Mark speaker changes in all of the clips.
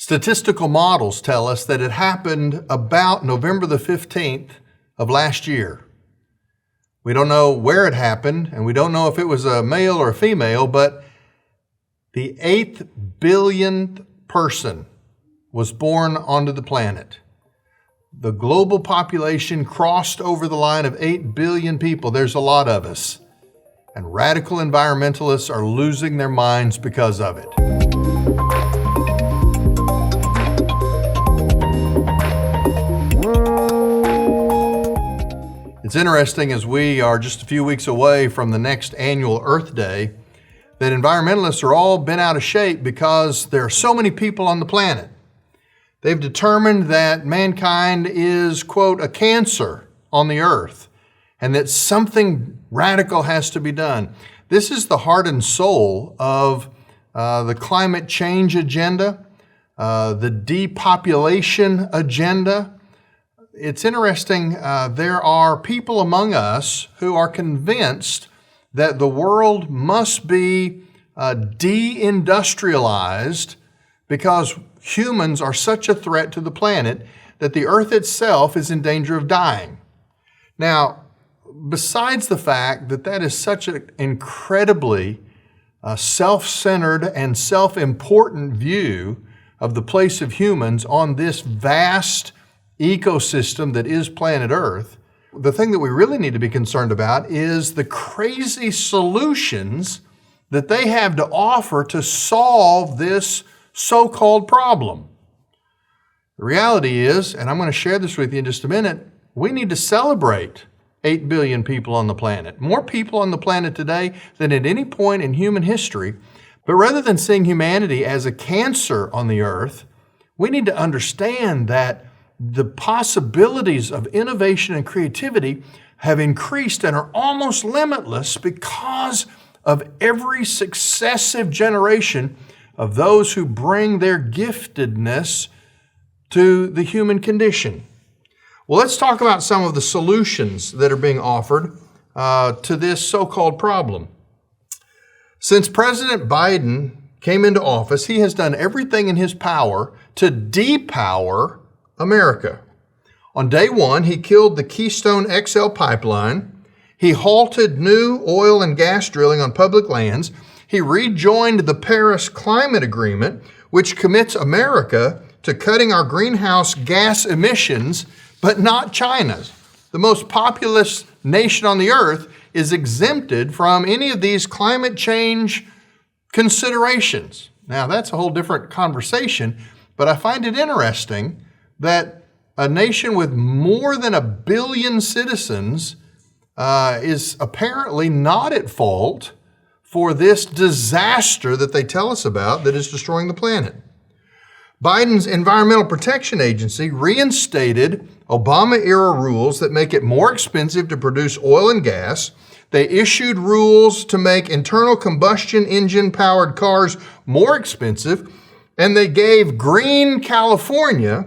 Speaker 1: Statistical models tell us that it happened about November the 15th of last year. We don't know where it happened, and we don't know if it was a male or a female, but the 8th billionth person was born onto the planet. The global population crossed over the line of 8 billion people. There's a lot of us. And radical environmentalists are losing their minds because of it. It's interesting, as we are just a few weeks away from the next annual Earth Day, that environmentalists are all bent out of shape because there are so many people on the planet. They've determined that mankind is, quote, a cancer on the earth, and that something radical has to be done. This is the heart and soul of the climate change agenda, the depopulation agenda. It's interesting, there are people among us who are convinced that the world must be deindustrialized because humans are such a threat to the planet that the earth itself is in danger of dying. Now, besides the fact that that is such an incredibly self-centered and self-important view of the place of humans on this vast ecosystem that is planet Earth, the thing that we really need to be concerned about is the crazy solutions that they have to offer to solve this so-called problem. The reality is, and I'm going to share this with you in just a minute, we need to celebrate 8 billion people on the planet. More people on the planet today than at any point in human history. But rather than seeing humanity as a cancer on the earth, we need to understand that the possibilities of innovation and creativity have increased and are almost limitless because of every successive generation of those who bring their giftedness to the human condition. Well, let's talk about some of the solutions that are being offered to this so-called problem. Since President Biden came into office, he has done everything in his power to depower America. On day one, he killed the Keystone XL pipeline. He halted new oil and gas drilling on public lands. He rejoined the Paris Climate Agreement, which commits America to cutting our greenhouse gas emissions, but not China's. The most populous nation on the earth is exempted from any of these climate change considerations. Now, that's a whole different conversation, but I find it interesting that a nation with more than 1 billion citizens is apparently not at fault for this disaster that they tell us about that is destroying the planet. Biden's Environmental Protection Agency reinstated Obama-era rules that make it more expensive to produce oil and gas. They issued rules to make internal combustion engine-powered cars more expensive, and they gave Green California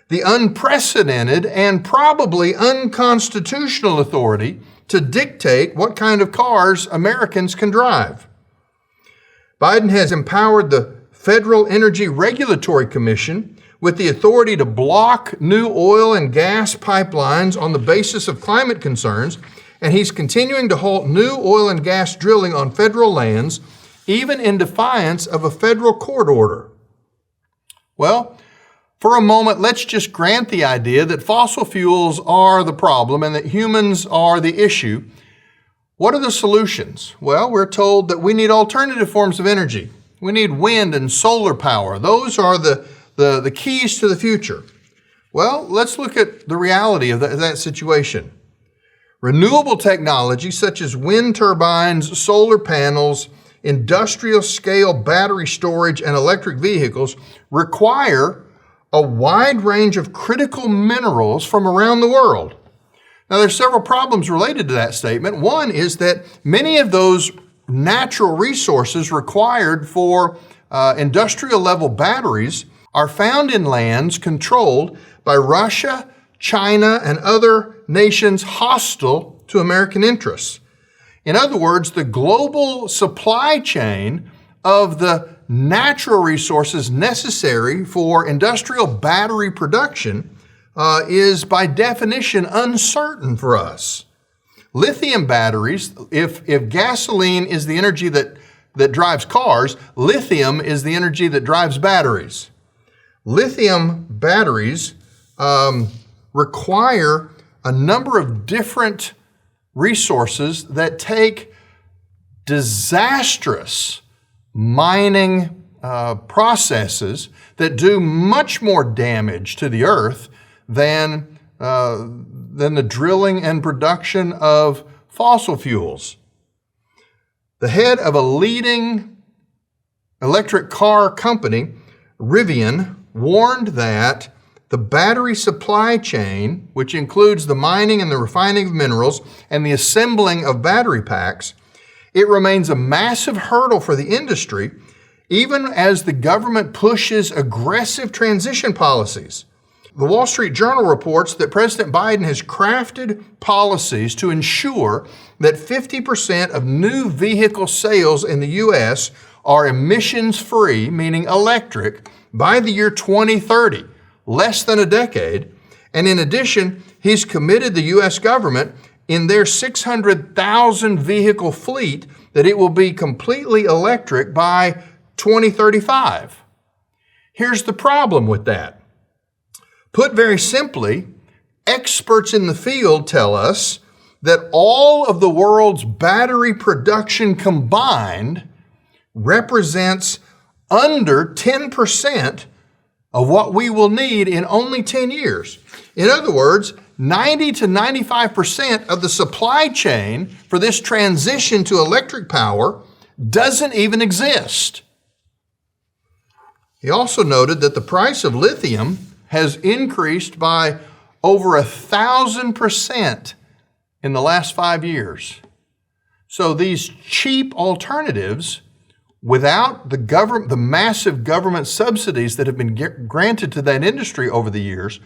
Speaker 1: the unprecedented and probably unconstitutional authority to dictate what kind of cars Americans can drive. Biden has empowered the Federal Energy Regulatory Commission with the authority to block new oil and gas pipelines on the basis of climate concerns, and he's continuing to halt new oil and gas drilling on federal lands, even in defiance of a federal court order. Well, for a moment, let's just grant the idea that fossil fuels are the problem and that humans are the issue. What are the solutions? Well, we're told that we need alternative forms of energy. We need wind and solar power. Those are the keys to the future. Well, let's look at the reality of that situation. Renewable technology such as wind turbines, solar panels, industrial scale battery storage, and electric vehicles require a wide range of critical minerals from around the world. Now, there's several problems related to that statement. One is that many of those natural resources required for industrial level batteries are found in lands controlled by Russia, China, and other nations hostile to American interests. In other words, the global supply chain of the natural resources necessary for industrial battery production is by definition uncertain for us. Lithium batteries, if gasoline is the energy that drives cars, lithium is the energy that drives batteries. Lithium batteries require a number of different resources that take disastrous mining processes that do much more damage to the earth than the drilling and production of fossil fuels. The head of a leading electric car company, Rivian, warned that the battery supply chain, which includes the mining and the refining of minerals and the assembling of battery packs, it remains a massive hurdle for the industry, even as the government pushes aggressive transition policies. The Wall Street Journal reports that President Biden has crafted policies to ensure that 50% of new vehicle sales in the U.S. are emissions-free, meaning electric, by the year 2030, less than a decade. And in addition, he's committed the U.S. government in their 600,000 vehicle fleet that it will be completely electric by 2035. Here's the problem with that. Put very simply, experts in the field tell us that all of the world's battery production combined represents under 10% of what we will need in only 10 years. In other words, 90 to 95% of the supply chain for this transition to electric power doesn't even exist. He also noted that the price of lithium has increased by over 1,000% in the last 5 years. So these cheap alternatives, without the massive government subsidies that have been granted to that industry over the years,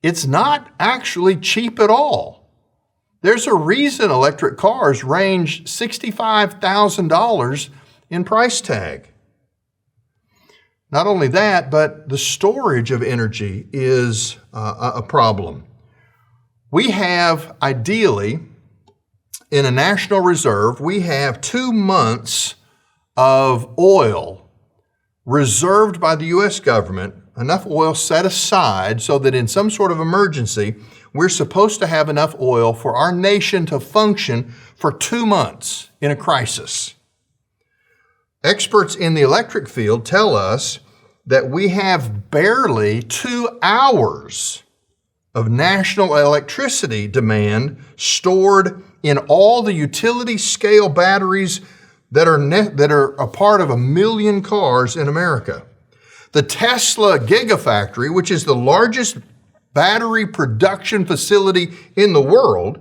Speaker 1: it's not actually cheap at all. There's a reason electric cars range $65,000 in price tag. Not only that, but the storage of energy is a problem. We have, ideally, in a national reserve, we have 2 months of oil reserved by the U.S. government, enough oil set aside so that in some sort of emergency, we're supposed to have enough oil for our nation to function for 2 months in a crisis. Experts in the electric field tell us that we have barely 2 hours of national electricity demand stored in all the utility scale batteries that are a part of 1 million cars in America. The Tesla Gigafactory, which is the largest battery production facility in the world,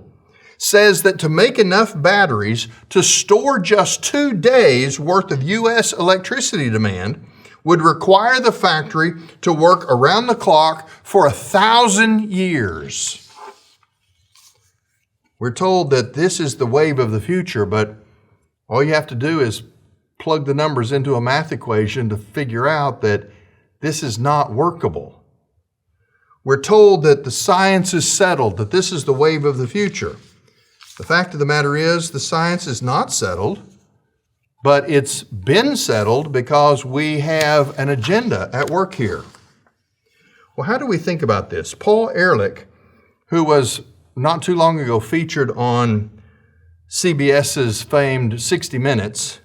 Speaker 1: says that to make enough batteries to store just 2 days worth of U.S. electricity demand would require the factory to work around the clock for 1,000 years. We're told that this is the wave of the future, but all you have to do is plug the numbers into a math equation to figure out that this is not workable. We're told that the science is settled, that this is the wave of the future. The fact of the matter is, the science is not settled, but it's been settled because we have an agenda at work here. Well, how do we think about this? Paul Ehrlich, who was not too long ago featured on CBS's famed 60 Minutes,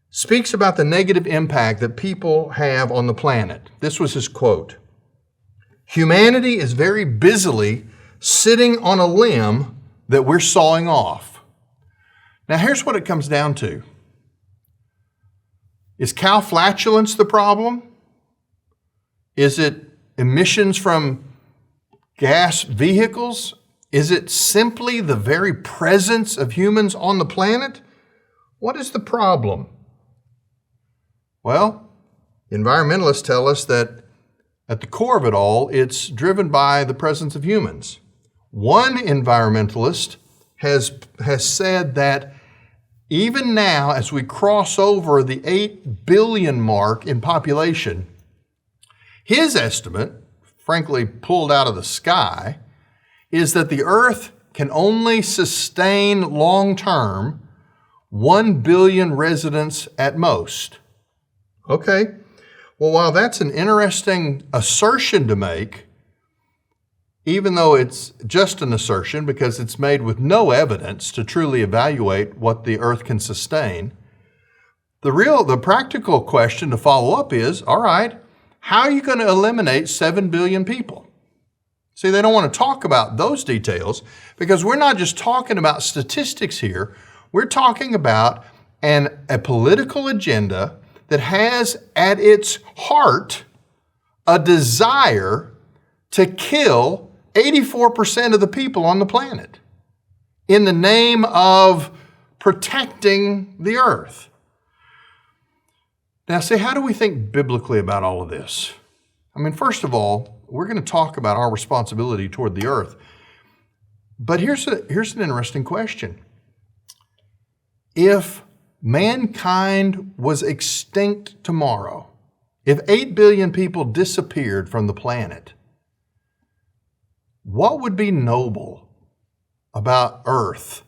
Speaker 1: speaks about the negative impact that people have on the planet. This was his quote: "Humanity is very busily sitting on a limb that we're sawing off." Now, here's what it comes down to. Is cow flatulence the problem? Is it emissions from gas vehicles? Is it simply the very presence of humans on the planet? What is the problem? Well, environmentalists tell us that at the core of it all, it's driven by the presence of humans. One environmentalist has said that even now, as we cross over the 8 billion mark in population, his estimate, frankly pulled out of the sky, is that the earth can only sustain long-term 1 billion residents at most. Okay, well, while that's an interesting assertion to make, even though it's just an assertion because it's made with no evidence to truly evaluate what the earth can sustain, the practical question to follow up is, all right, how are you going to eliminate 7 billion people? See, they don't want to talk about those details because we're not just talking about statistics here. We're talking about a political agenda that has at its heart a desire to kill 84% of the people on the planet in the name of protecting the earth. Now, see, how do we think biblically about all of this? I mean, first of all, we're going to talk about our responsibility toward the earth. But here's an interesting question. If mankind was extinct tomorrow, if 8 billion people disappeared from the planet, what would be noble about earth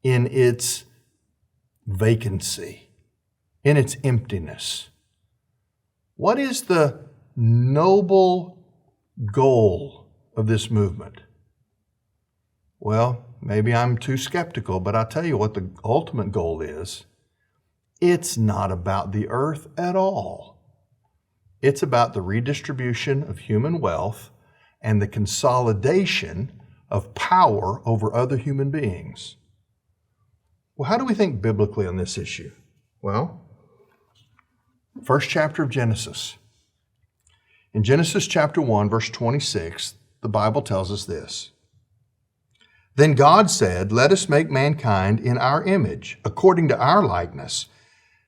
Speaker 1: in its vacancy, in its emptiness? What is the noble goal of this movement? Well, maybe I'm too skeptical, but I'll tell you what the ultimate goal is. It's not about the earth at all. It's about the redistribution of human wealth and the consolidation of power over other human beings. Well, how do we think biblically on this issue? Well, first chapter of Genesis. In Genesis chapter 1, verse 26, the Bible tells us this. Then God said, "Let us make mankind in our image, according to our likeness,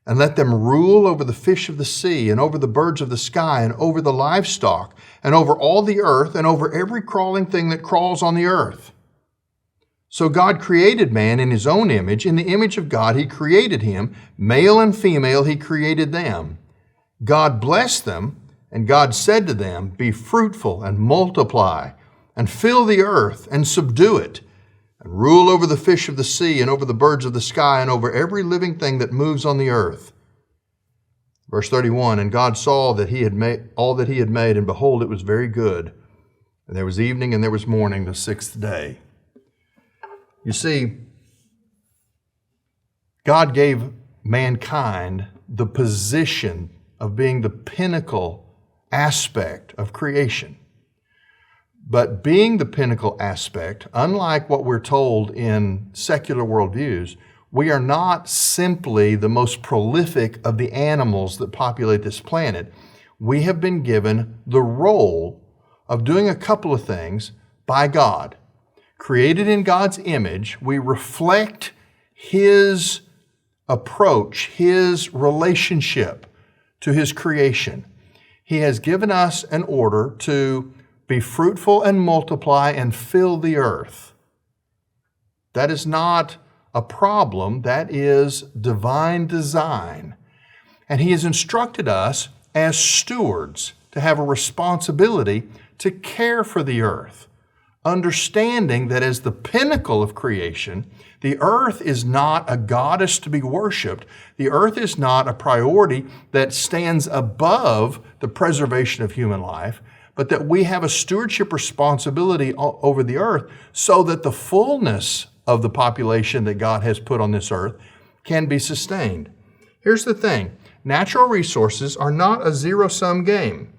Speaker 1: and let them rule over the fish of the sea, and over the birds of the sky, and over the livestock, and over all the earth, and over every crawling thing that crawls on the earth." So God created man in his own image. In the image of God he created him. Male and female he created them. God blessed them, and God said to them, "Be fruitful and multiply, and fill the earth, and subdue it, and rule over the fish of the sea, and over the birds of the sky, and over every living thing that moves on the earth." Verse 31, "And God saw that he had made all that he had made, and behold, it was very good. And there was evening and there was morning, the sixth day." You see, God gave mankind the position of being the pinnacle aspect of creation. But being the pinnacle aspect, unlike what we're told in secular worldviews, we are not simply the most prolific of the animals that populate this planet. We have been given the role of doing a couple of things by God. Created in God's image, we reflect His approach, His relationship to His creation. He has given us an order to be fruitful and multiply and fill the earth. That is not a problem. That is divine design. And He has instructed us as stewards to have a responsibility to care for the earth, understanding that as the pinnacle of creation, the earth is not a goddess to be worshiped. The earth is not a priority that stands above the preservation of human life, but that we have a stewardship responsibility over the earth so that the fullness of the population that God has put on this earth can be sustained. Here's the thing. Natural resources are not a zero-sum game.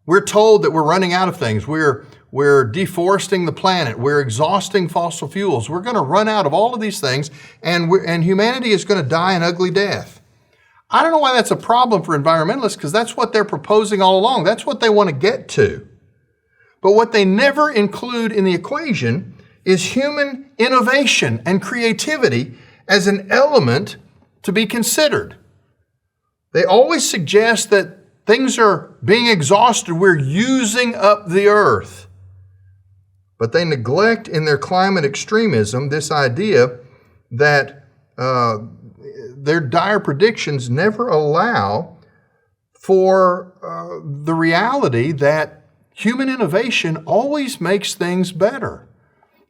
Speaker 1: We're told that we're running out of things. We're deforesting the planet. We're exhausting fossil fuels. We're going to run out of all of these things, and humanity is going to die an ugly death. I don't know why that's a problem for environmentalists, because that's what they're proposing all along. That's what they want to get to. But what they never include in the equation is human innovation and creativity as an element to be considered. They always suggest that things are being exhausted. We're using up the earth. But they neglect in their climate extremism this idea that their dire predictions never allow for the reality that human innovation always makes things better.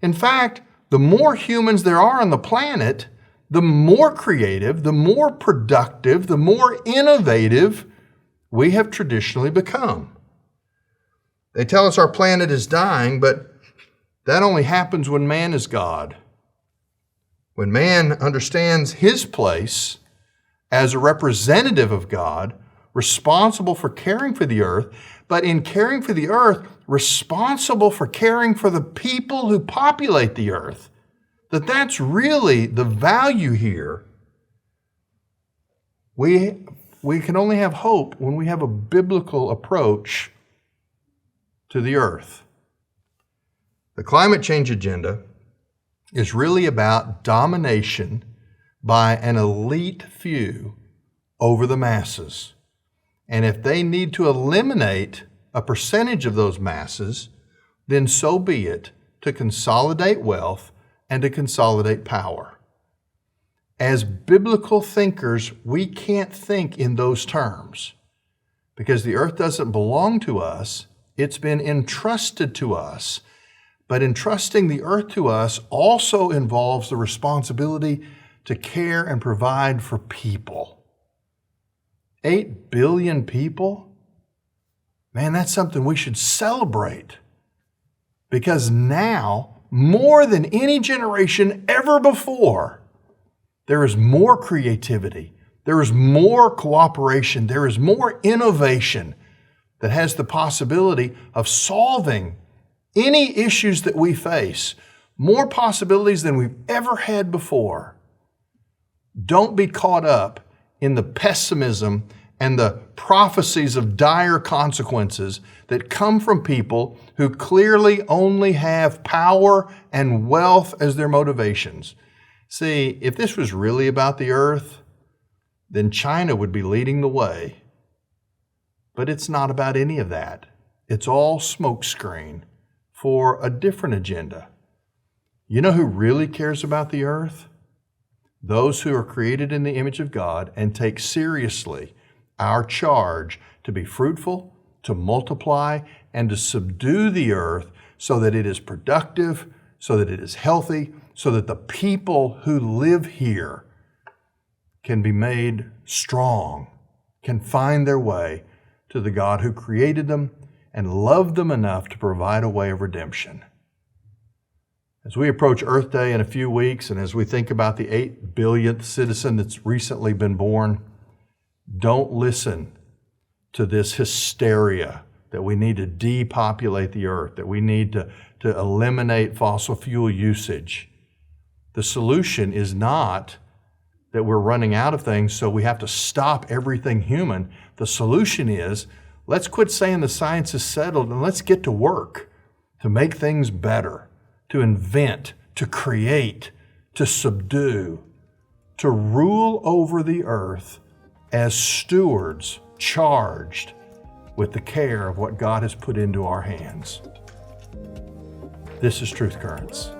Speaker 1: In fact, the more humans there are on the planet, the more creative, the more productive, the more innovative we have traditionally become. They tell us our planet is dying, but that only happens when man is God. When man understands his place as a representative of God, responsible for caring for the earth, but in caring for the earth, responsible for caring for the people who populate the earth, that's really the value here. We can only have hope when we have a biblical approach to the earth. The climate change agenda is really about domination by an elite few over the masses. And if they need to eliminate a percentage of those masses, then so be it, to consolidate wealth and to consolidate power. As biblical thinkers, we can't think in those terms because the earth doesn't belong to us. It's been entrusted to us. But entrusting the earth to us also involves the responsibility to care and provide for people. 8 billion people? Man, that's something we should celebrate. Because now, more than any generation ever before, there is more creativity, there is more cooperation, there is more innovation that has the possibility of solving any issues that we face, more possibilities than we've ever had before. Don't be caught up in the pessimism and the prophecies of dire consequences that come from people who clearly only have power and wealth as their motivations. See, if this was really about the earth, then China would be leading the way. But it's not about any of that. It's all smokescreen for a different agenda. You know who really cares about the earth? Those who are created in the image of God and take seriously our charge to be fruitful, to multiply, and to subdue the earth so that it is productive, so that it is healthy, so that the people who live here can be made strong, can find their way to the God who created them and loved them enough to provide a way of redemption. As we approach Earth Day in a few weeks, and as we think about the 8 billionth citizen that's recently been born, don't listen to this hysteria that we need to depopulate the earth, that we need to eliminate fossil fuel usage. The solution is not that we're running out of things, so we have to stop everything human. The solution is, let's quit saying the science is settled and let's get to work to make things better, to invent, to create, to subdue, to rule over the earth as stewards charged with the care of what God has put into our hands. This is Truth Currents.